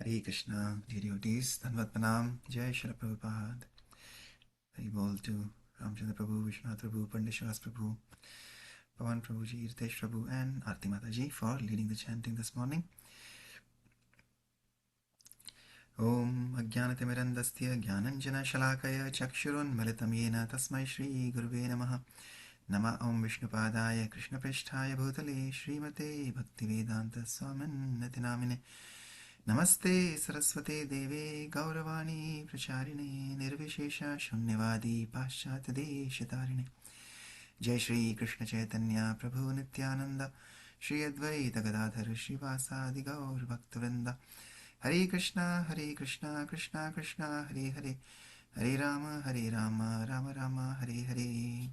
Hare Krishna, dear devotees, Dhanvat Pranam, Jai Shri Prabhupada. Hari Bol to Ramchandra Prabhu, Vishwanath Prabhu, Pandit Shas Prabhu, Pawan Prabhuji, Ritesh Prabhu, and Arti Mataji for leading the chanting this morning. Om Ajnanatimirandasya Jnananjana Shalakaya Chakshurunmilitam Yena Tasmai Shri Gurve Namaha Nama Om Vishnupadaya Krishna Prishtaya Bhutale Srimate Bhaktivedanta Swamin Natinamine Namaste Saraswate Deve Gauravani Pracharine Nirvishesha Shunyavadi Paschatadeshatarine Jai Shri Krishna Chaitanya Prabhu Nityananda Shri Advaita Gadadhar Srivasadi Gaur Bhaktivinoda Hare Krishna Krishna Krishna Hare Hare Hare Rama Rama Rama Hare Hare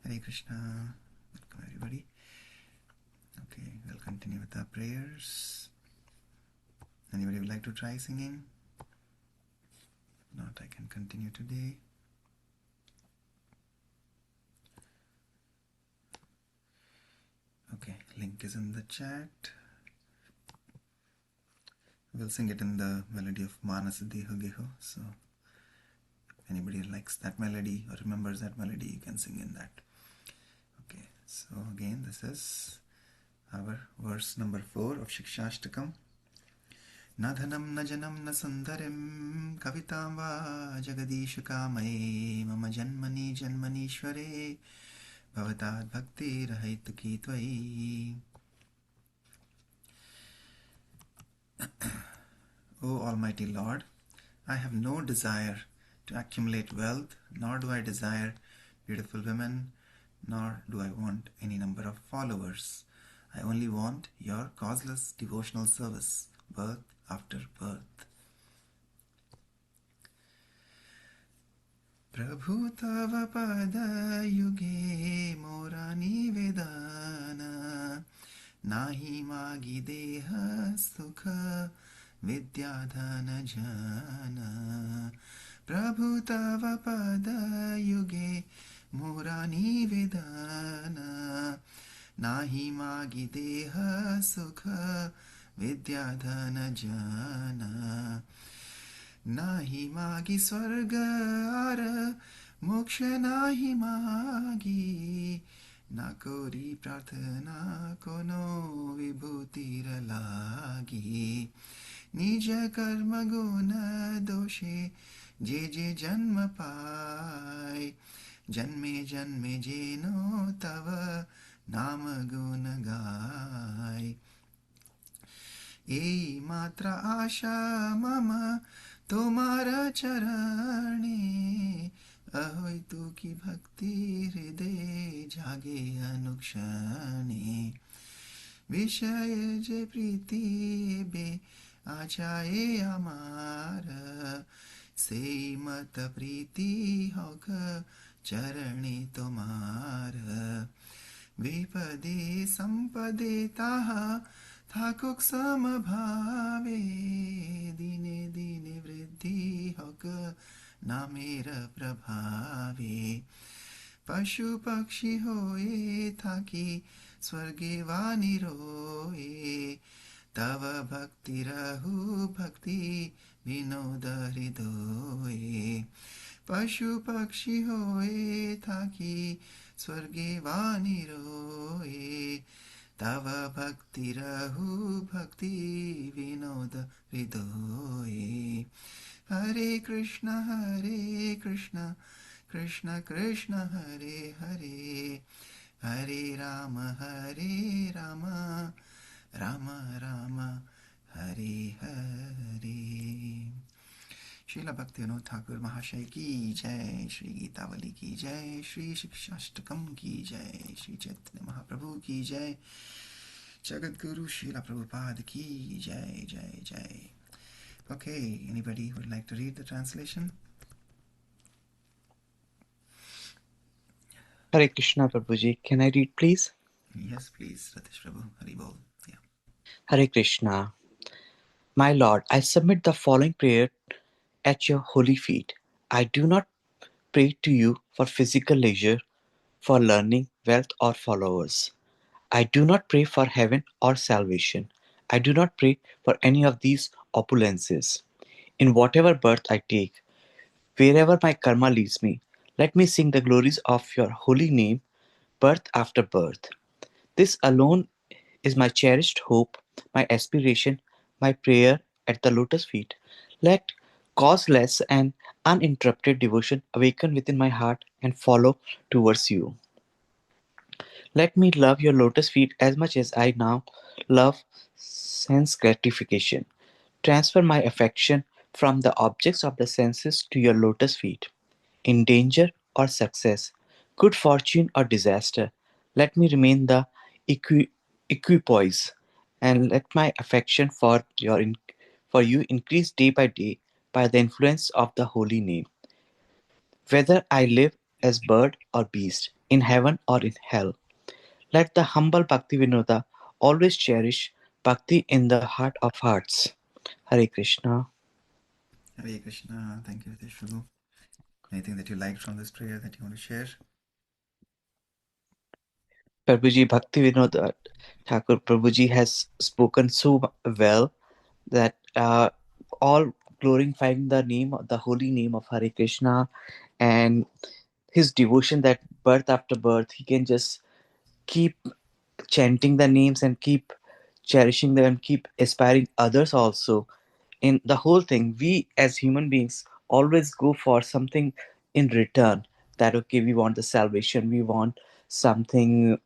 Hare Krishna. Welcome everybody. Okay, we'll continue with our prayers. Anybody would like to try singing? If not, I can continue today. Okay, link is in the chat. We'll sing it in the melody of Manasa Deho Geho. So if anybody likes that melody or remembers that melody, you can sing in that. Okay, so again, this is our verse number 4 of Shikshashtakam. Na dhanam na janam na sundarim kavitam va jagadisha kamai mama janmani janmanishware bhavatad bhakti rahaitu tvai. O Almighty Lord, I have no desire to accumulate wealth, nor do I desire beautiful women, nor do I want any number of followers. I only want your causeless devotional service, birth after birth. Prabhu tava pada yuge morani vedana nahi magi deha sukha vidyadhana jana. Prabhu tava pada yuge morani vedana nahi magi deha sukha vidyadhana jana. Nahi magi swarga ar moksha nahi magi na kori prarthana kono vibhutir lagi. Nija karma guna doshe je janma pai janme janme jeno tava nama guna gai. Ei matra asha mama तुम्हारा चरणे अहोय तू की भक्ति हृदय जागे अनुक्षणे. विषय जे प्रीति बे आचाए अमार से मत प्रीति होक चरणे तुम्हार. विपदे संपदे ताहा थाकुक समभावे दिने दिने वृद्धि होक नामेर प्रभावे. पशु पक्षी होए थाकी स्वर्गे वाणी रोए तव भक्ति रहु भक्ति विनोद हृदय. पशु पक्षी होए थाकी स्वर्गे वाणी रोए तव भक्ति रहु भक्ति विनोद हृदय. हरे कृष्ण कृष्ण कृष्ण हरे हरे हरे राम राम राम हरे हरे. श्रीला भक्तिविनोद ठाकुर महाशय की जय. श्री गीतावली की जय. श्री शिक्षाष्टकम की जय. श्री चैतन्य महाप्रभु की जय. जगत Guru Srila Prabhupada ki jai jai jai. Okay, anybody would like to read the translation? Hare Krishna Prabhuji. Can I read please? Yes, please, Ratish Prabhu. Hari Bol. Yeah. Hare Krishna. My Lord, I submit the following prayer at your holy feet. I do not pray to you for physical leisure, for learning, wealth, or followers. I do not pray for heaven or salvation. I do not pray for any of these opulences. In whatever birth I take, wherever my karma leads me, let me sing the glories of your holy name, birth after birth. This alone is my cherished hope, my aspiration, my prayer at the lotus feet. Let causeless and uninterrupted devotion awaken within my heart and follow towards you. Let me love your lotus feet as much as I now love sense gratification. Transfer my affection from the objects of the senses to your lotus feet. In danger or success, good fortune or disaster, let me remain the equipoise, and let my affection for you increase day by day by the influence of the holy name. Whether I live as bird or beast, in heaven or in hell, let the humble Bhakti Vinoda always cherish Bhakti in the heart of hearts. Hare Krishna. Hare Krishna. Thank you, Hitesh Prabhu. Anything that you liked from this prayer that you want to share? Prabhuji Bhakti Vinod Thakur Prabhuji has spoken so well that all glorifying the name, the holy name of Hare Krishna, and his devotion that birth after birth, he can just keep chanting the names and keep cherishing them and keep aspiring others also. In the whole thing, we as human beings always go for something in return, that okay, we want the salvation, we want something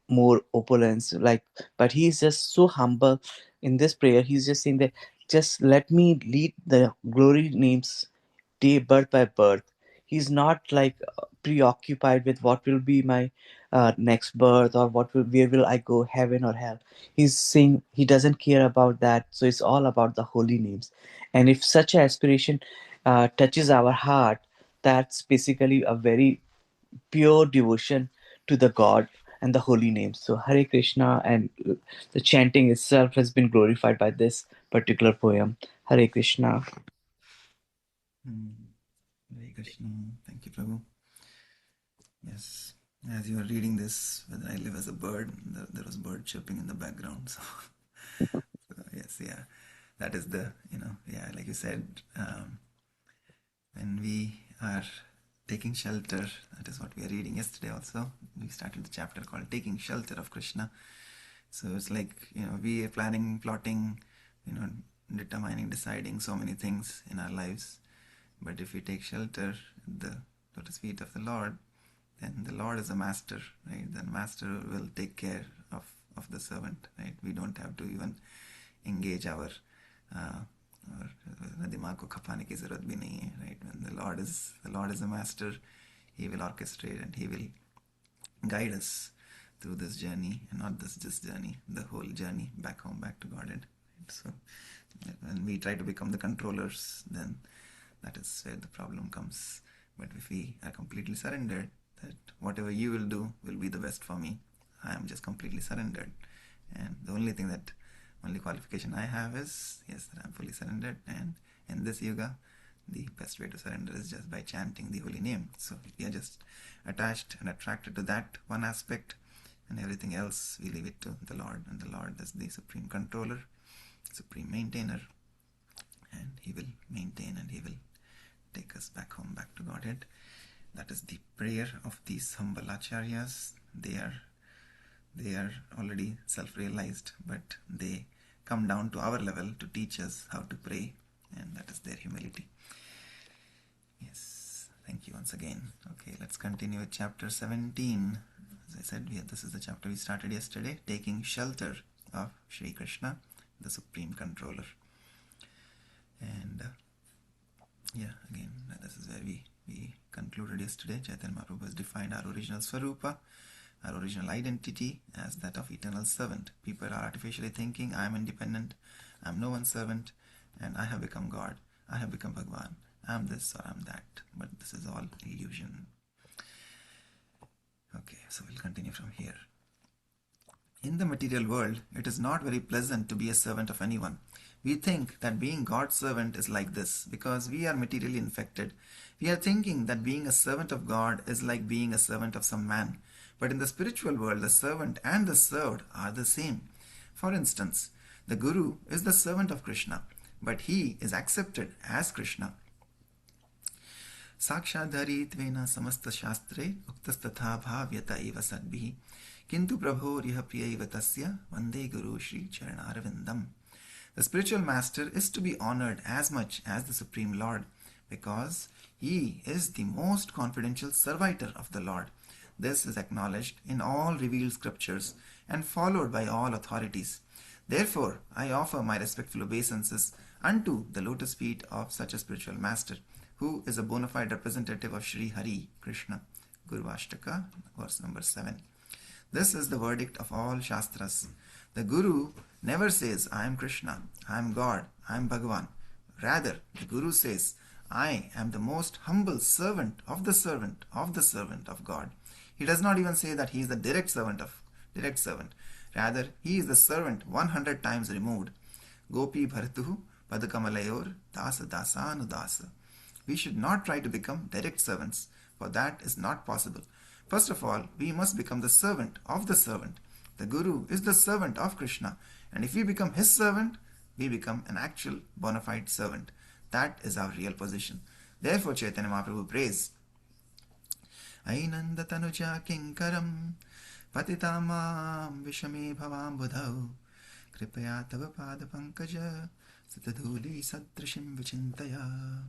more opulence, like, but he's just so humble in this prayer. He's just saying that just let me lead the glory names day birth by birth. He's not like preoccupied with what will be my next birth, or where will I go, heaven or hell. He's saying he doesn't care about that, so it's all about the holy names. And if such an aspiration touches our heart, that's basically a very pure devotion to the God and the holy names. So Hare Krishna, and the chanting itself has been glorified by this particular poem. Hare Krishna. Hare Krishna. Thank you, Prabhu. Yes, as you were reading this, whether I live as a bird, there was bird chirping in the background. So yes, yeah, that is the, yeah, like you said, when we are taking shelter, that is what we are reading yesterday also. We started the chapter called Taking Shelter of Krishna. So it's like, we are planning, plotting, determining, deciding so many things in our lives. But if we take shelter at the lotus feet of the Lord, then the Lord is a master, right? Then master will take care of the servant, right? We don't have to even engage our दिमाग को खपाने की जरूरत भी नहीं है, right? When the Lord is a master, he will orchestrate and he will guide us through this journey, and not this journey, the whole journey back home, back to Godhead. So when we try to become the controllers, then that is where the problem comes. But if we are completely surrendered, that whatever you will do will be the best for me, I am just completely surrendered. And the only qualification I have is, yes, that I'm fully surrendered. And in this yuga, the best way to surrender is just by chanting the holy name. So we are just attached and attracted to that one aspect, and everything else we leave it to the Lord. And the Lord is the supreme controller, supreme maintainer, and he will maintain and he will take us back home, back to Godhead. That is the prayer of these humble acharyas. They are already self-realized, but they come down to our level to teach us how to pray, and that is their humility. Yes, thank you once again. Okay, let's continue with chapter 17. As I said, this is the chapter we started yesterday, taking shelter of Shri Krishna, the supreme controller. And yeah, again, this is where we concluded yesterday. Chaitanya Mahaprabhu has defined our original Swarupa, our original identity, as that of eternal servant. People are artificially thinking, I am independent, I am no one's servant, and I have become God, I have become Bhagwan, I am this or I am that. But this is all illusion. Okay, so we'll continue from here. In the material world, it is not very pleasant to be a servant of anyone. We think that being God's servant is like this because we are materially infected. We are thinking that being a servant of God is like being a servant of some man. But in the spiritual world, the servant and the served are the same. For instance, the Guru is the servant of Krishna. but he is accepted as Krishna. साक्षाद्धरित्वेन समस्तशास्त्रे उक्तस्तथा भाव्यत एव सद्भिः किन्तु प्रभोरिह प्रियैव तस्य वन्दे गुरु Shri चरणारविन्दम्. The spiritual master is to be honored as much as the Supreme Lord because he is the most confidential servitor of the Lord. This is acknowledged in all revealed scriptures and followed by all authorities. Therefore, I offer my respectful obeisances unto the lotus feet of such a spiritual master, who is a bona fide representative of Sri Hari Krishna. Guru Ashtaka, verse number 7. This is the verdict of all Shastras. The Guru never says, I am Krishna, I am God, I am Bhagavan. Rather, the Guru says, I am the most humble servant of the servant of the servant of God. He does not even say that he is the direct servant. Rather, he is the servant 100 times removed. Gopi bharatuhu padakamalayur dasa dasanudasa. We should not try to become direct servants, for that is not possible. First of all, we must become the servant of the servant. The Guru is the servant of Krishna, and if we become his servant, we become an actual bona fide servant. That is our real position. Therefore, Chaitanya Mahaprabhu prays, Ainanda tanuja kinkaram patitamam vishame bhavam budhau kripaya tava pada pankaja satadhuli sadrashim vichintaya.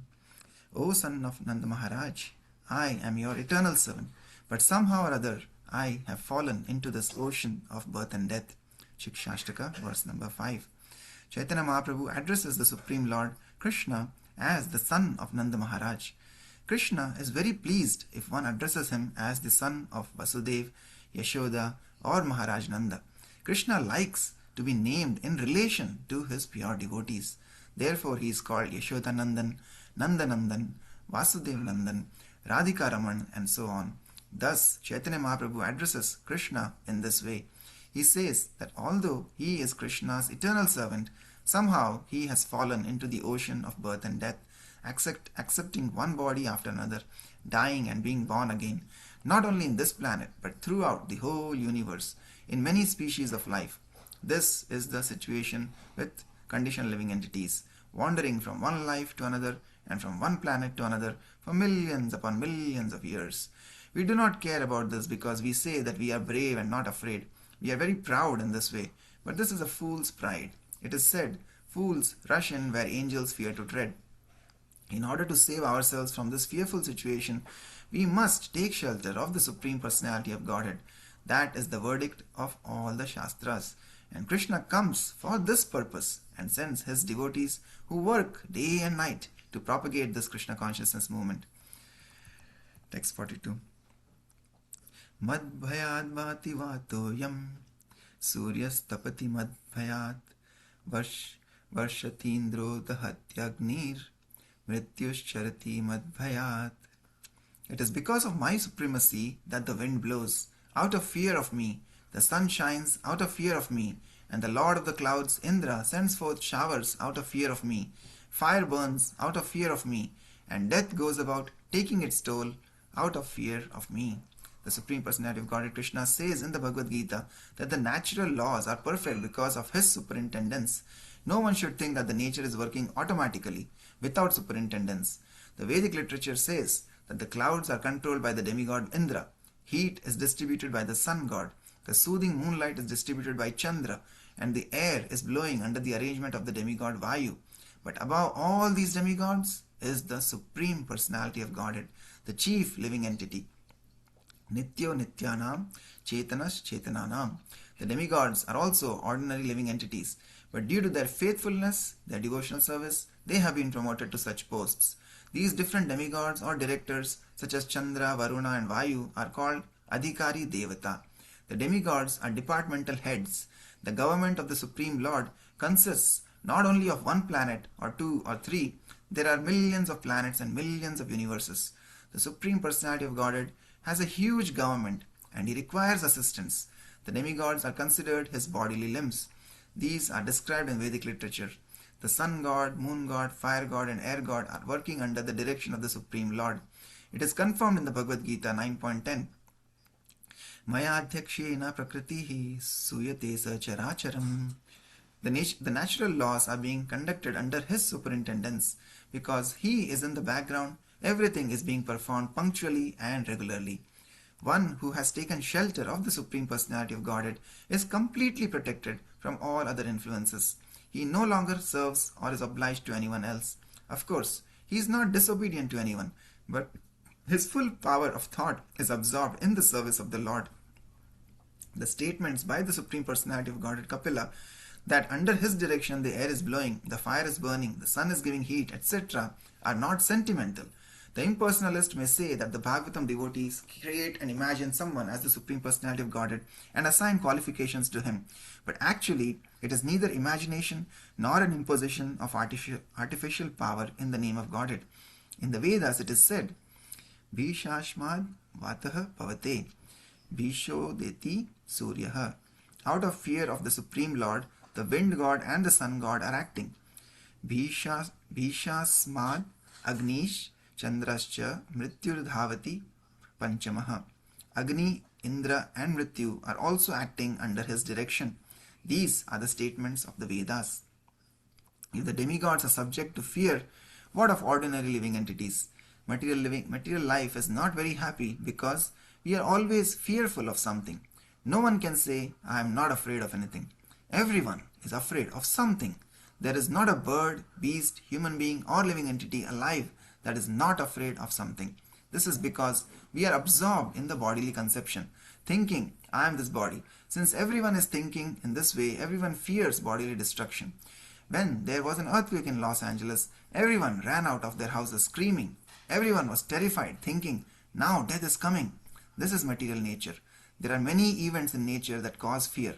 O son of Nanda Maharaj, I am your eternal servant, but somehow or other I have fallen into this ocean of birth and death. Shikshashtaka, verse number 5. Chaitanya Mahaprabhu addresses the Supreme Lord Krishna as the son of Nanda Maharaj. Krishna is very pleased if one addresses him as the son of Vasudev, Yashoda or Maharaj Nanda. Krishna likes to be named in relation to his pure devotees. Therefore he is called Yashoda Nandan, Nanda Nandan, Vasudev Nandan, Radhika Raman, and so on. Thus, Chaitanya Mahaprabhu addresses Krishna in this way. He says that although he is Krishna's eternal servant, somehow he has fallen into the ocean of birth and death, accepting one body after another, dying and being born again, not only in this planet, but throughout the whole universe, in many species of life. This is the situation with conditioned living entities, wandering from one life to another and from one planet to another for millions upon millions of years. We do not care about this because we say that we are brave and not afraid. We are very proud in this way, but this is a fool's pride. It is said, fools rush in where angels fear to tread. In order to save ourselves from this fearful situation, we must take shelter of the Supreme Personality of Godhead. That is the verdict of all the Shastras. And Krishna comes for this purpose and sends his devotees who work day and night to propagate this Krishna consciousness movement. Text 42. Madbhayad vati vatoyam suryastapati madbhayat varshatindro dahatyagnir mrityuscharati madbhayat. It is because of my supremacy that the wind blows. Out of fear of me, the sun shines out of fear of me, and the Lord of the clouds, Indra, sends forth showers out of fear of me. Fire burns out of fear of me, and death goes about taking its toll out of fear of me. The Supreme Personality of Godhead Krishna says in the Bhagavad Gita that the natural laws are perfect because of his superintendence. No one should think that the nature is working automatically without superintendence. The Vedic literature says that the clouds are controlled by the demigod Indra. Heat is distributed by the sun god. The soothing moonlight is distributed by Chandra, and the air is blowing under the arrangement of the demigod Vayu. But above all these demigods is the Supreme Personality of Godhead, the chief living entity. Nityo Nityanam, Chetanas Chetananam. The demigods are also ordinary living entities, but due to their faithfulness, their devotional service, they have been promoted to such posts. These different demigods or directors, such as Chandra, Varuna, and Vayu, are called Adhikari Devata. The demigods are departmental heads. The government of the Supreme Lord consists not only of one planet or two or three. There are millions of planets and millions of universes. The Supreme Personality of Godhead has a huge government and he requires assistance. The demigods are considered his bodily limbs. These are described in Vedic literature. The sun god, moon god, fire god, and air god are working under the direction of the Supreme Lord. It is confirmed in the Bhagavad Gita 9.10. Maya adhyakshena prakritihi suyate sa characharam The natural laws are being conducted under his superintendence. Because he is in the background, everything is being performed punctually and regularly. One who has taken shelter of the Supreme Personality of Godhead is completely protected from all other influences. He no longer serves or is obliged to anyone else. Of course, he is not disobedient to anyone, but his full power of thought is absorbed in the service of the Lord. The statements by the Supreme Personality of Godhead Kapila that under his direction the air is blowing, the fire is burning, the sun is giving heat, etc., are not sentimental. The impersonalist may say that the Bhagavatam devotees create and imagine someone as the Supreme Personality of Godhead and assign qualifications to him. But actually, it is neither imagination nor an imposition of artificial power in the name of Godhead. In the Vedas, it is said, Bhishashmad Vatah Pavate Bhisho Deti Suryaha. Out of fear of the Supreme Lord, the wind god and the sun god are acting. Bhishasmad Agnish Chandrascha Mrityurdhavati Panchamaha. Agni, Indra and Mrityu are also acting under his direction. These are the statements of the Vedas. If the demigods are subject to fear, what of ordinary living entities? Material life is not very happy because we are always fearful of something. No one can say, I am not afraid of anything. Everyone is afraid of something. There is not a bird, beast, human being or living entity alive that is not afraid of something. This is because we are absorbed in the bodily conception, thinking, I am this body. Since everyone is thinking in this way, everyone fears bodily destruction. When there was an earthquake in Los Angeles, everyone ran out of their houses screaming. Everyone was terrified, thinking, now death is coming. This is material nature. There are many events in nature that cause fear.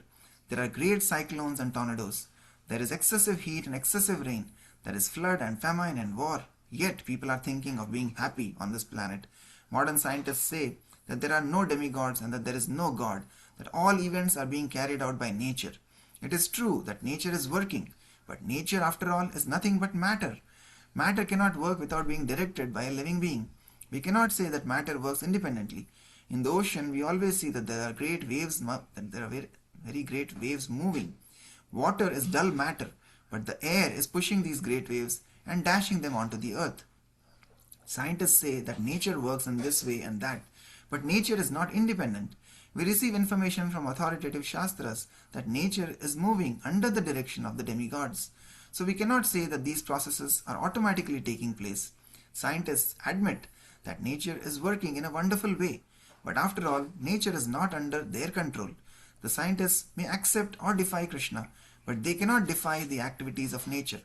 There are great cyclones and tornadoes. There is excessive heat and excessive rain. There is flood and famine and war. Yet people are thinking of being happy on this planet. Modern scientists say that there are no demigods and that there is no God, that all events are being carried out by nature. It is true that nature is working, but nature after all is nothing but matter. Matter cannot work without being directed by a living being. We cannot say that matter works independently. In the ocean, we always see that there are very great waves moving. Water is dull matter, but the air is pushing these great waves and dashing them onto the earth. Scientists say that nature works in this way and that, but nature is not independent. We receive information from authoritative Shastras that nature is moving under the direction of the demigods. So we cannot say that these processes are automatically taking place. Scientists admit that nature is working in a wonderful way, but after all, nature is not under their control. The scientists may accept or defy Krishna, but they cannot defy the activities of nature.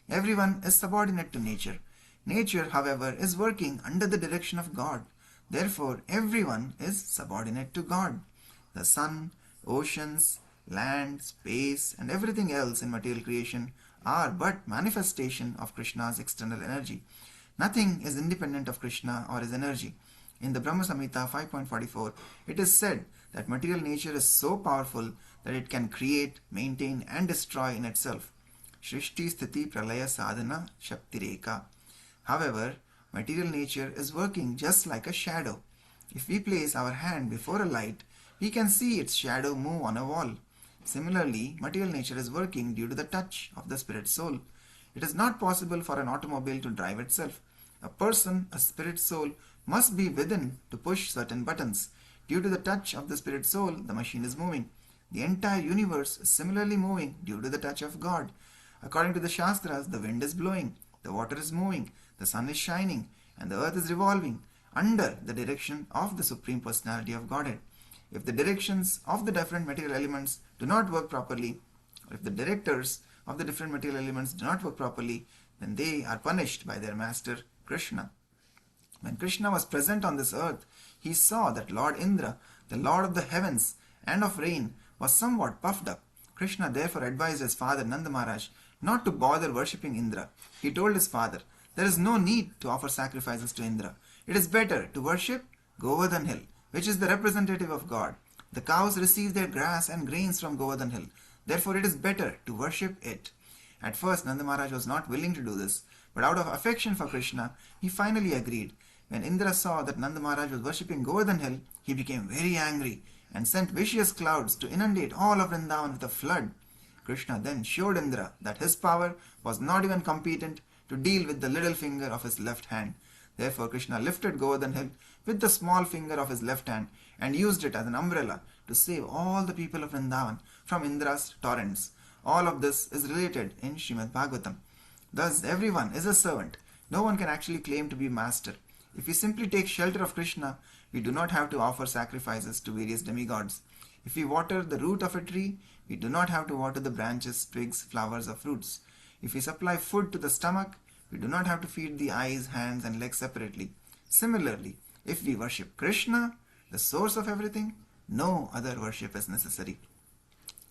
Everyone is subordinate to nature. Nature, however, is working under the direction of God. Therefore, everyone is subordinate to God. The sun, oceans, land, space, and everything else in material creation are but manifestation of Krishna's external energy. Nothing is independent of Krishna or his energy. In the Brahma Samhita 5.44, it is said that material nature is so powerful that it can create, maintain, and destroy in itself. Shrishti Sthiti Pralaya Sadhana Shaktireka. However, material nature is working just like a shadow. If we place our hand before a light, we can see its shadow move on a wall. Similarly, material nature is working due to the touch of the spirit soul. It is not possible for an automobile to drive itself. A person, a spirit soul, must be within to push certain buttons. Due to the touch of the spirit soul, the machine is moving. The entire universe is similarly moving due to the touch of God. According to the Shastras, the wind is blowing, the water is moving, the sun is shining, and the earth is revolving under the direction of the Supreme Personality of Godhead. If the directions of the different material elements do not work properly, or if the directors of the different material elements do not work properly, then they are punished by their master Krishna. When Krishna was present on this earth, he saw that Lord Indra, the Lord of the heavens and of rain, was somewhat puffed up. Krishna therefore advised his father Nanda Maharaj not to bother worshipping Indra. He told his father, there is no need to offer sacrifices to Indra. It is better to worship Govardhan Hill, which is the representative of God. The cows receive their grass and grains from Govardhan Hill. Therefore it is better to worship it. At first Nanda Maharaj was not willing to do this, but out of affection for Krishna, he finally agreed. When Indra saw that Nanda Maharaj was worshipping Govardhan Hill, he became very angry and sent vicious clouds to inundate all of Vrindavan with a flood. Krishna then showed Indra that his power was not even competent to deal with the little finger of his left hand. Therefore, Krishna lifted Govardhan hill with the small finger of his left hand and used it as an umbrella to save all the people of Vrindavan from Indra's torrents. All of this is related in Srimad Bhagavatam. Thus, everyone is a servant. No one can actually claim to be master. If we simply take shelter of Krishna, we do not have to offer sacrifices to various demigods. If we water the root of a tree, we do not have to water the branches, twigs, flowers, or fruits. If we supply food to the stomach, we do not have to feed the eyes, hands, and legs separately. Similarly, if we worship Krishna, the source of everything, no other worship is necessary.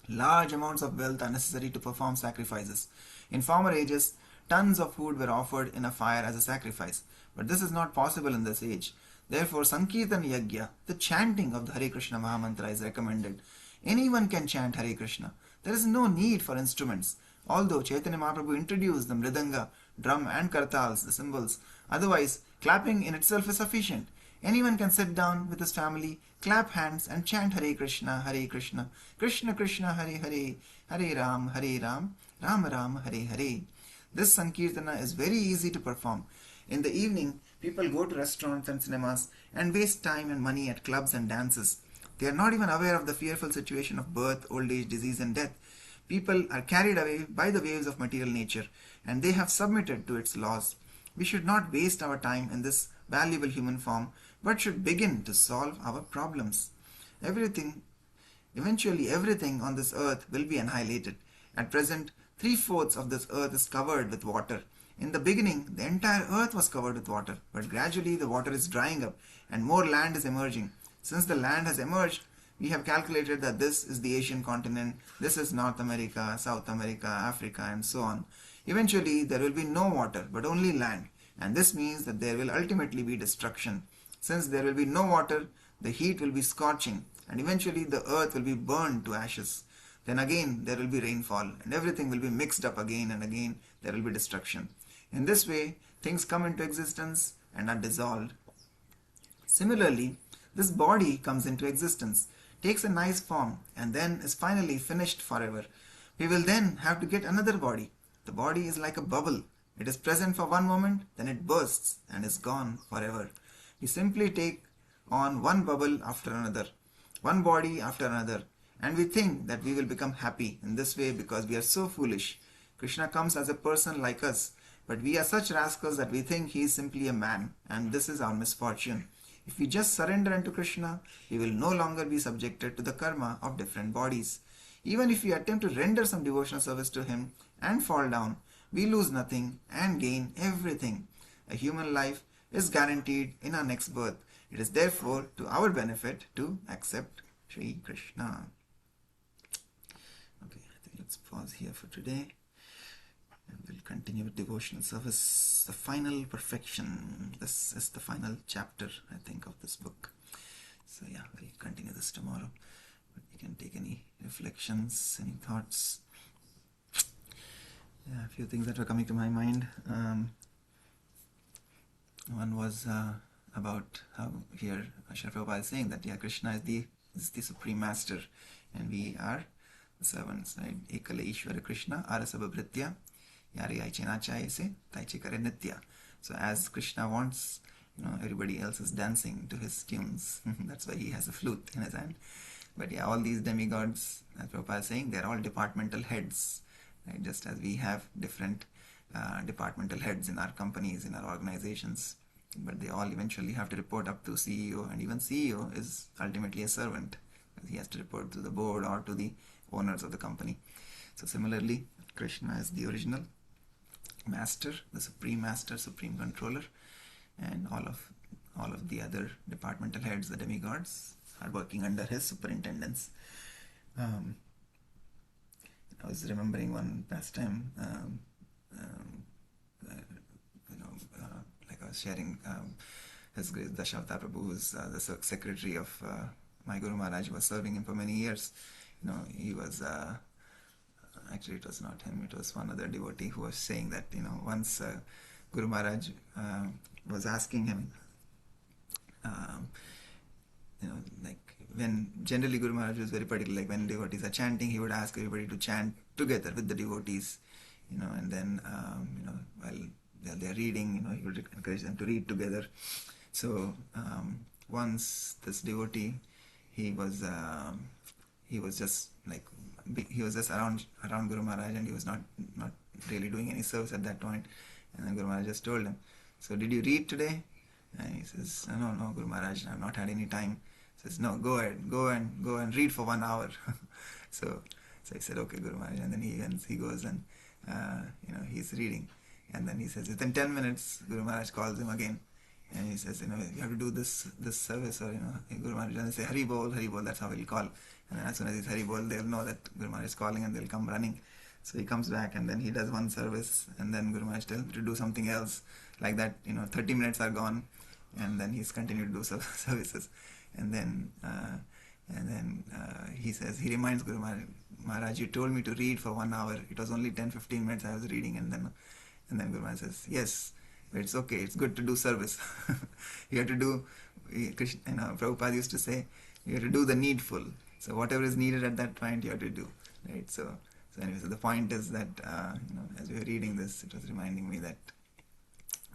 Large amounts of wealth are necessary to perform sacrifices. In former ages, tons of food were offered in a fire as a sacrifice, but this is not possible in this age. Therefore, Sankirtan Yajna, the chanting of the Hare Krishna Mahamantra, is recommended. Anyone can chant Hare Krishna. There is no need for instruments. Although Chaitanya Mahaprabhu introduced the mridanga, drum and kartals, the cymbals, otherwise clapping in itself is sufficient. Anyone can sit down with his family, clap hands and chant Hare Krishna, Krishna Krishna, Hare Hare, Hare Ram, Ram Ram, Hare Hare. This Sankirtana is very easy to perform. In the evening, people go to restaurants and cinemas and waste time and money at clubs and dances. They are not even aware of the fearful situation of birth, old age, disease and death. People are carried away by the waves of material nature and they have submitted to its laws. We should not waste our time in this valuable human form, but should begin to solve our problems. Eventually everything on this earth will be annihilated. At present, 3/4 of this earth is covered with water. In the beginning, the entire earth was covered with water, but gradually the water is drying up and more land is emerging. Since the land has emerged, we have calculated that this is the Asian continent, this is North America, South America, Africa, and so on. Eventually, there will be no water, but only land, and this means that there will ultimately be destruction. Since there will be no water, the heat will be scorching, and eventually the earth will be burned to ashes. Then again, there will be rainfall, and everything will be mixed up again, and again there will be destruction. In this way, things come into existence and are dissolved. Similarly, this body comes into existence, takes a nice form, and then is finally finished forever. We will then have to get another body. The body is like a bubble. It is present for one moment, then it bursts and is gone forever. We simply take on one bubble after another, one body after another, and we think that we will become happy in this way because we are so foolish. Krishna comes as a person like us, but we are such rascals that we think he is simply a man, and this is our misfortune. If we just surrender unto Krishna, we will no longer be subjected to the karma of different bodies. Even if we attempt to render some devotional service to him and fall down, we lose nothing and gain everything. A human life is guaranteed in our next birth. It is therefore to our benefit to accept Sri Krishna. Okay, I think let's pause here for today. And we'll continue with devotional service, the final perfection. This is the final chapter, I think, of this book. So yeah, we'll continue this tomorrow. But you can take any reflections, any thoughts. Yeah, a few things that were coming to my mind. One was about how here Srila Prabhupada is saying that Krishna is the Supreme Master and we are the servants, right? Ekala Ishvara Krishna Arasabhabhritya Yare Aichenacha se Taiche Kare Nitya. So as Krishna wants, everybody else is dancing to his tunes. That's why he has a flute in his hand. But yeah, all these demigods, as Prabhupada is saying, they're all departmental heads. Right? Just as we have different departmental heads in our companies, in our organizations, but they all eventually have to report up to CEO, and even CEO is ultimately a servant. He has to report to the board or to the owners of the company. So similarly, Krishna is the original master, the supreme master, supreme controller, and all of the other departmental heads, the demigods, are working under his superintendence. I was remembering one past time, like I was sharing His Grace Dashavta Prabhu, who is the secretary of my Guru Maharaj, was serving him for many years. He was, actually it was not him, it was one other devotee who was saying that, once Guru Maharaj was asking him, like when generally Guru Maharaj was very particular, like when devotees are chanting, he would ask everybody to chant together with the devotees, and then, while they're reading, he would encourage them to read together. So once this devotee, he was just like, he was just around Guru Maharaj, and he was not really doing any service at that point. And then Guru Maharaj just told him, "So did you read today?" And he says, "No, Guru Maharaj, I've not had any time." He says, "No, go ahead, go and read for 1 hour." so he said, "Okay, Guru Maharaj." And then he goes and he's reading, and then he says, within 10 minutes, Guru Maharaj calls him again. And he says, you have to do this service, or Guru Maharaj doesn't say Hari Bol, that's how he'll call. And then as soon as he's Hari Bol, they'll know that Guru Maharaj is calling, and they'll come running. So he comes back, and then he does one service, and then Guru Maharaj tells him to do something else. Like that, 30 minutes are gone, and then he's continued to do services. And then he says, he reminds Guru Maharaj, you told me to read for 1 hour. It was only 10-15 minutes I was reading. And then Guru Maharaj says, yes, but it's okay, it's good to do service. You have to do, Prabhupada used to say, you have to do the needful. So whatever is needed at that point, you have to do, right? So anyway, so the point is that, as we were reading this, it was reminding me that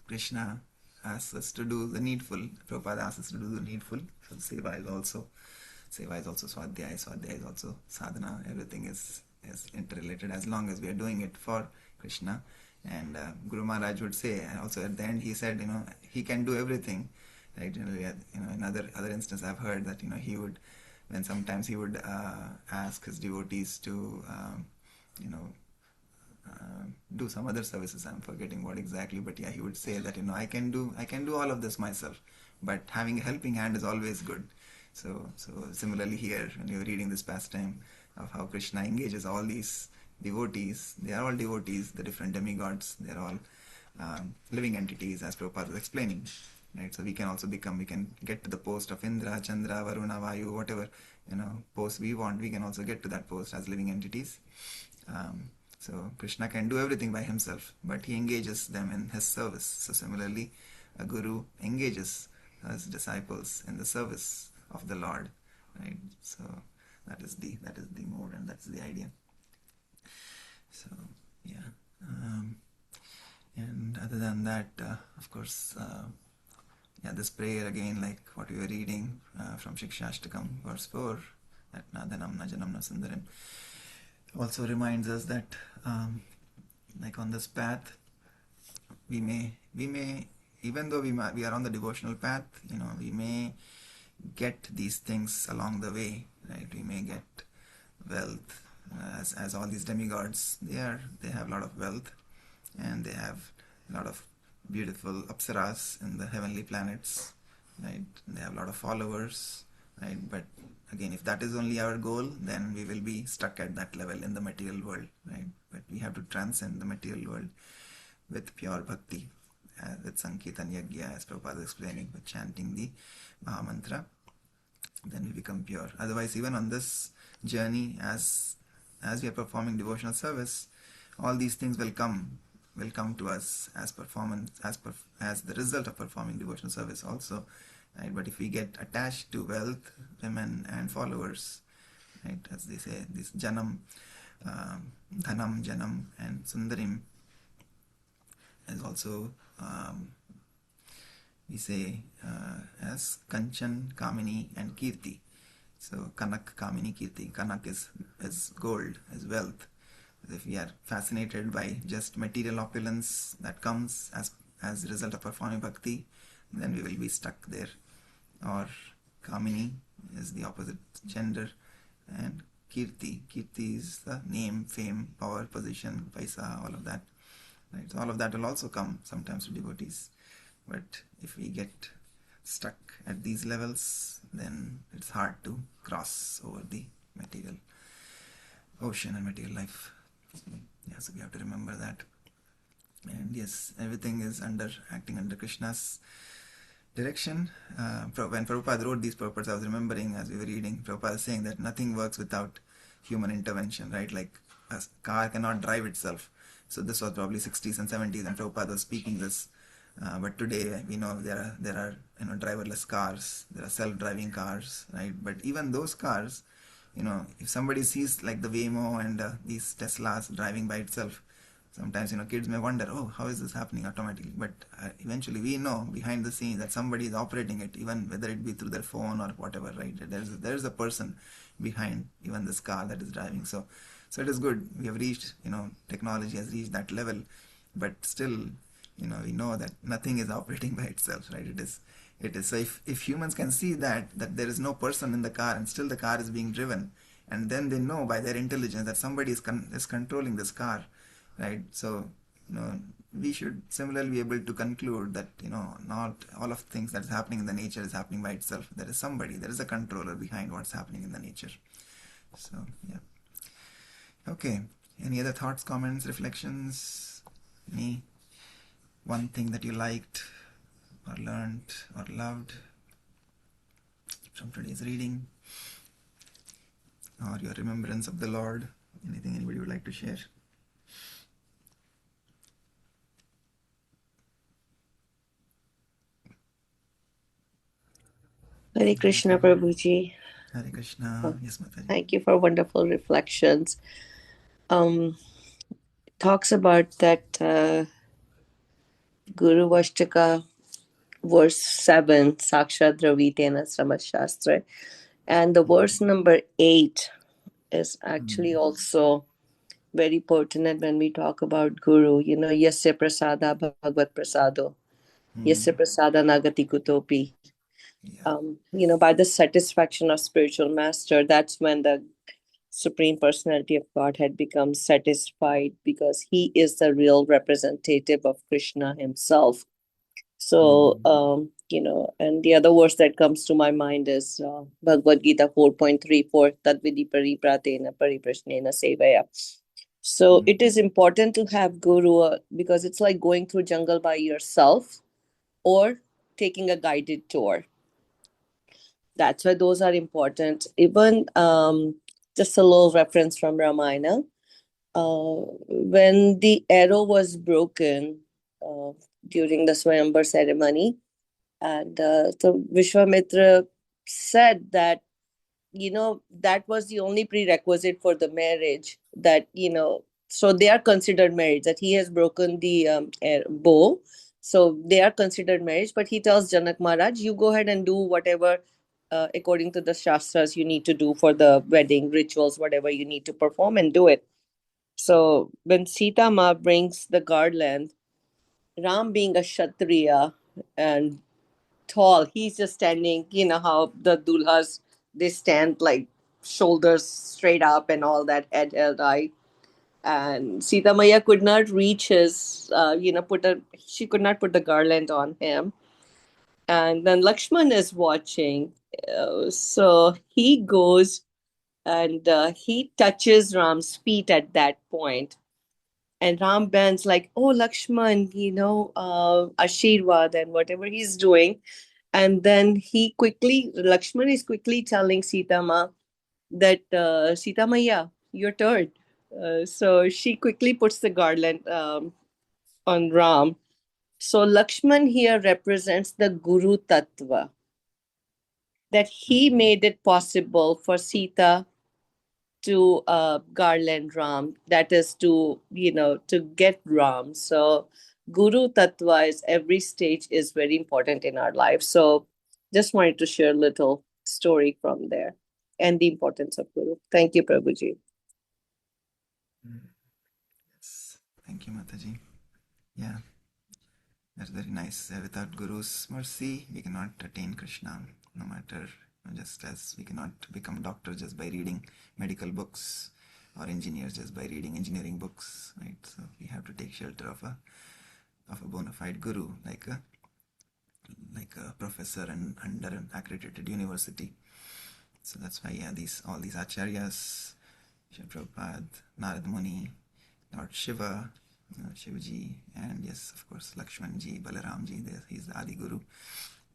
Krishna asks us to do the needful. Prabhupada asks us to do the needful. So Seva is also Swadhyaya, Swadhyaya is also Sadhana. Everything is interrelated as long as we are doing it for Krishna. And Guru Maharaj would say, and also at the end he said, he can do everything, right? Generally, in other instances I've heard that, he would, when sometimes he would ask his devotees to, do some other services. I'm forgetting what exactly, but yeah, he would say that, I can do all of this myself, but having a helping hand is always good. So similarly here, when you're reading this pastime of how Krishna engages all these devotees, they are all devotees, the different demigods, they're all living entities, as Prabhupada was explaining, right? So we can get to the post of Indra, Chandra, Varuna, Vayu, whatever post we want, we can also get to that post as living entities. So Krishna can do everything by himself, but he engages them in his service. So similarly, a guru engages his disciples in the service of the Lord, right? So that is the mode, and that's the idea. So yeah, and other than that, of course, this prayer again, like what we were reading from Shikshashtakam, verse 4, that Nadanam Najanam Nasundarim, also reminds us that, like on this path, we may, even though we are on the devotional path, we may get these things along the way, right? We may get wealth, as all these demigods, they have a lot of wealth, and they have a lot of beautiful apsaras in the heavenly planets, right? They have a lot of followers, right? But again, if that is only our goal, then we will be stuck at that level in the material world, right? But we have to transcend the material world with pure bhakti, with Sankirtan Yajna, as Prabhupada is explaining, with chanting the Mahamantra, then we become pure. Otherwise, even on this journey, as we are performing devotional service, all these things will come to us as performance, as the result of performing devotional service also, right? But if we get attached to wealth, women, and followers, right, as they say, this Janam, Dhanam, Janam, and Sundarim is also, we say, as Kanchan, Kamini, and Kirti. So Kanak, Kamini, Kirti. Kanak is gold, is wealth. If we are fascinated by just material opulence that comes as a result of performing bhakti, then we will be stuck there. Or Kamini is the opposite gender, and Kirti is the name, fame, power, position, paisa, all of that. Right? So all of that will also come sometimes to devotees. But if we get stuck at these levels, then it's hard to cross over the material ocean and material life. So we have to remember that. And yes, everything is acting under Krishna's direction. When Prabhupada wrote these purports, I was remembering as we were reading, Prabhupada saying that nothing works without human intervention, right? Like a car cannot drive itself. So this was probably 60s and 70s, and Prabhupada was speaking this. But today, we know there are driverless cars, there are self-driving cars, right? But even those cars, if somebody sees like the Waymo and these Teslas driving by itself, sometimes kids may wonder, oh, how is this happening automatically? But eventually we know behind the scenes that somebody is operating it, even whether it be through their phone or whatever, right? There's a person behind even this car that is driving. So it is good. We have reached, technology has reached that level, but still, we know that nothing is operating by itself, right? It is. So if humans can see that there is no person in the car and still the car is being driven, and then they know by their intelligence that somebody is controlling this car, right? So we should similarly be able to conclude that not all of things that is happening in the nature is happening by itself. There is somebody, there is a controller behind what's happening in the nature. So yeah. Okay. Any other thoughts, comments, reflections? Any one thing that you liked or learned or loved from today's reading, or your remembrance of the Lord? Anything anybody would like to share? Hare Krishna, Prabhuji. Hare Krishna. Yes, Mataji. Thank you for wonderful reflections. Talks about that Guru Vashtaka, verse 7, Sakshat Dravitena Samashastra. And the verse number 8 is actually also very pertinent when we talk about Guru. Yasya Prasada Bhagavad Prasado, Yasya Prasada Nagati Kutopi. Yeah. By the satisfaction of spiritual master, that's when the Supreme Personality of Godhead becomes satisfied, because he is the real representative of Krishna himself. So, and the other verse that comes to my mind is Bhagavad Gita 4.34, Tadvidi paripratena pariprashnena sevaya. So it is important to have Guru, because it's like going through jungle by yourself or taking a guided tour. That's why those are important. Even just a little reference from Ramayana. When the arrow was broken during the Swayamvar ceremony, and so Vishwamitra said that, that was the only prerequisite for the marriage, that, so they are considered marriage, that he has broken the bow. So they are considered marriage, but he tells Janak Maharaj, you go ahead and do whatever according to the Shastras you need to do for the wedding rituals, whatever you need to perform, and do it. So when Sita Ma brings the garland, Ram being a Kshatriya and tall, he's just standing, how the dulhas, they stand like shoulders straight up and all that, head held high. And Sita Maya could not reach his, she could not put the garland on him. And then Lakshman is watching. So he goes and he touches Ram's feet at that point. And Ram bends like, oh, Lakshman, Ashirwad and whatever he's doing. And then Lakshman is quickly telling Sita Ma that, Sita Maya, your turn. So she quickly puts the garland on Ram. So Lakshman here represents the Guru Tattva, that he made it possible for Sita to garland Ram, that is to get Ram. So Guru Tattva is every stage is very important in our life. So just wanted to share a little story from there and the importance of Guru. Thank you, Prabhuji. Yes. Thank you, Mataji. Yeah. That's very nice. Without Guru's mercy, we cannot attain Krishna, no matter, just as we cannot become doctors just by reading medical books, or engineers just by reading engineering books, right? So we have to take shelter of a bona fide guru, like a professor and under an accredited university. So that's why, yeah, all these acharyas, Srila Prabhupada, Narad Muni, Lord Shiva, Shivji, and yes, of course, Lakshmanji, Balaramji, he's the Adi Guru.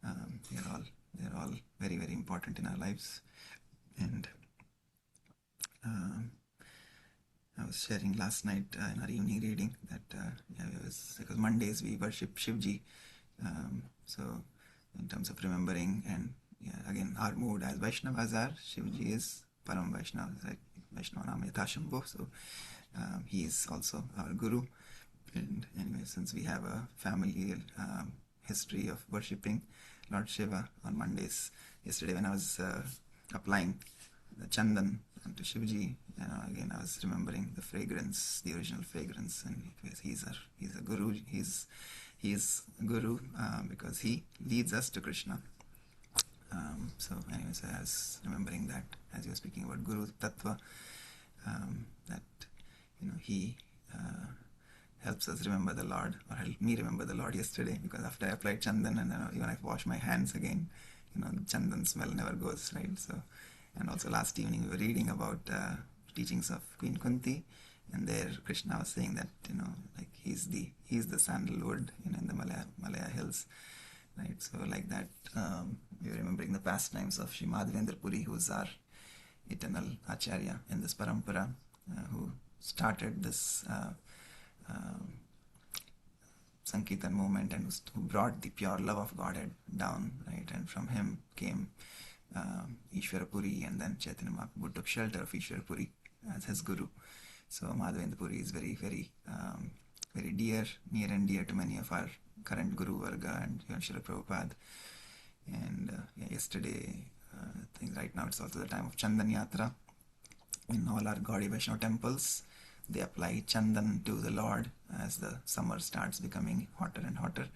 They're all very, very important in our lives. And I was sharing last night in our evening reading that because Mondays we worship Shivji. So in terms of remembering, and again, our mood as Vaishnavas are, Shivji is Param Vaishnava, like Vaishnavanam Yathashambho. So he is also our guru. And anyway, since we have a family history of worshipping Lord Shiva on Mondays, yesterday when I was applying the chandan to Shivji, again I was remembering the fragrance, the original fragrance, and he's a guru. He's a guru because he leads us to Krishna. So anyways, I was remembering that as you were speaking about Guru Tattva, that he helps us remember the Lord, or helped me remember the Lord yesterday, because after I applied chandan and even I wash my hands again, the chandan smell never goes, right? So, and also last evening we were reading about teachings of Queen Kunti, and there Krishna was saying that like he's the sandalwood in the Malaya hills, right? So like that, we were remembering the pastimes of Sri Madhavendra Puri, who's our eternal Acharya in this parampara, who started this Sankirtan movement and who brought the pure love of Godhead down, right? And from him came Ishvara Puri, and then Chaitanya Mahaprabhu took shelter of Ishvara Puri as his guru. So Madhavendra Puri is very, very, very near and dear to many of our current Guru Varga and Srila Prabhupada. And yesterday, I think right now it's also the time of Chandan Yatra. In all our Gaudiya Vaishnava temples, they apply chandan to the Lord as the summer starts becoming hotter and hotter.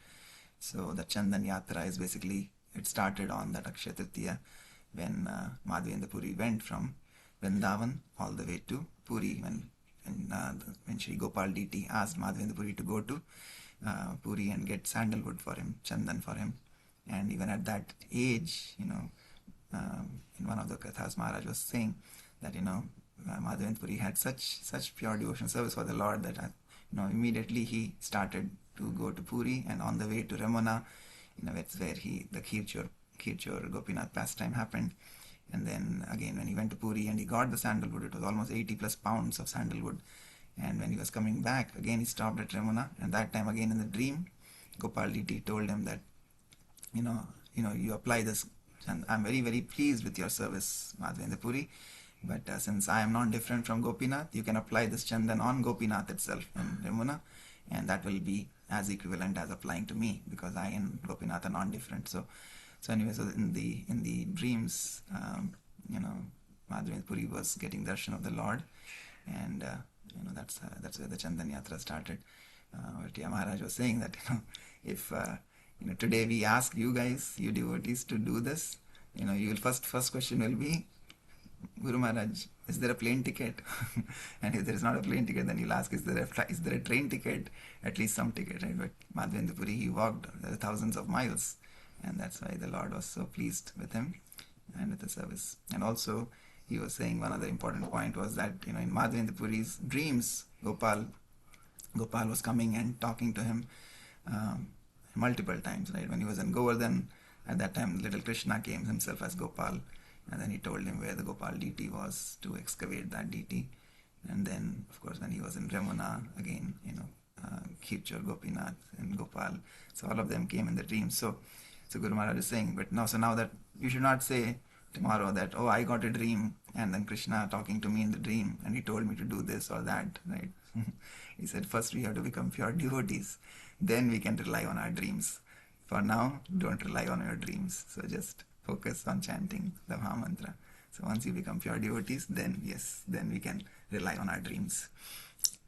So the Chandan Yatra is basically, it started on that Akshaya Tritiya when Madhavendra Puri went from Vrindavan all the way to Puri, when Sri Gopal Diti asked Madhavendra Puri to go to Puri and get sandalwood for him, chandan for him. And even at that age, in one of the Kathas, Maharaj was saying that Madhavendra Puri had such pure devotional service for the Lord that immediately he started to go to Puri, and on the way to Ramana, it's where the Khirchor Gopinath pastime happened. And then again when he went to Puri and he got the sandalwood, it was almost 80 plus pounds of sandalwood. And when he was coming back, again he stopped at Ramana, and that time again in the dream, Gopal Diti told him that you apply this, and I'm very, very pleased with your service, Madhavendra Puri. But since I am not different from Gopinath, you can apply this chandan on Gopinath itself in Ramana, and that will be as equivalent as applying to me, because I and Gopinath are not different. So anyway, so in the dreams, Madhavendra Puri was getting darshan of the Lord, and that's where the Chandan Yatra started. Maharaj was saying that if today we ask you guys, you devotees, to do this, you will first question will be, Guru Maharaj, is there a plane ticket? And if there is not a plane ticket, then you'll ask, is there a train ticket? At least some ticket, right? But Madhavendra Puri, he walked thousands of miles, and that's why the Lord was so pleased with him and with the service. And also, he was saying one other important point was that in Madhavendra Puri's dreams, Gopal was coming and talking to him multiple times, right? When he was in Govardhan, at that time little Krishna came himself as Gopal, and then he told him where the Gopal deity was to excavate that deity. And then of course when he was in Ramana, again Khirchor Gopinath and Gopal, so all of them came in the dream. So Guru Maharaj is saying, but now that you should not say tomorrow that, oh, I got a dream and then Krishna talking to me in the dream and he told me to do this or that, right? He said first we have to become pure devotees, then we can rely on our dreams. For now, don't rely on your dreams. So just focus on chanting the Maha Mantra. So once you become pure devotees, then we can rely on our dreams.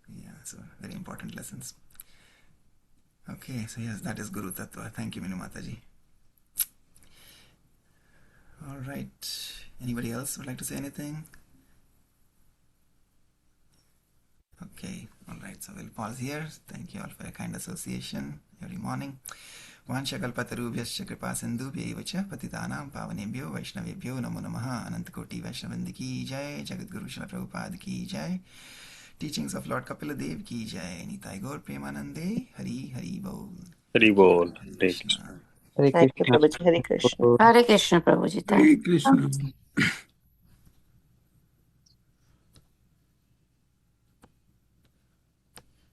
Yeah, so very important lessons. Okay, so yes, that is Guru Tattva. Thank you, Minu Mataji. All right. Anybody else would like to say anything? Okay, all right. So we'll pause here. Thank you all for your kind association every morning. वांशकल्पतरुभ्यश्च कृपा सिन्धुभ्यैव च पतितानां पावनेभ्यो वैष्णवेभ्यो नमो नमः. अनंतकोटि वैष्णववृंद की जय. जगद्गुरु श्रील प्रभुपाद की जय. Teachings of Lord Kapila Dev ki jai. Nitai Gaur Premanande. Hari Hari Bol. Hari Bol. Hare Krishna. Hare Thank you, Krishna. Prabhuji. Hare Krishna. Hare Krishna, Prabhuji. Hare Thank you. Krishna.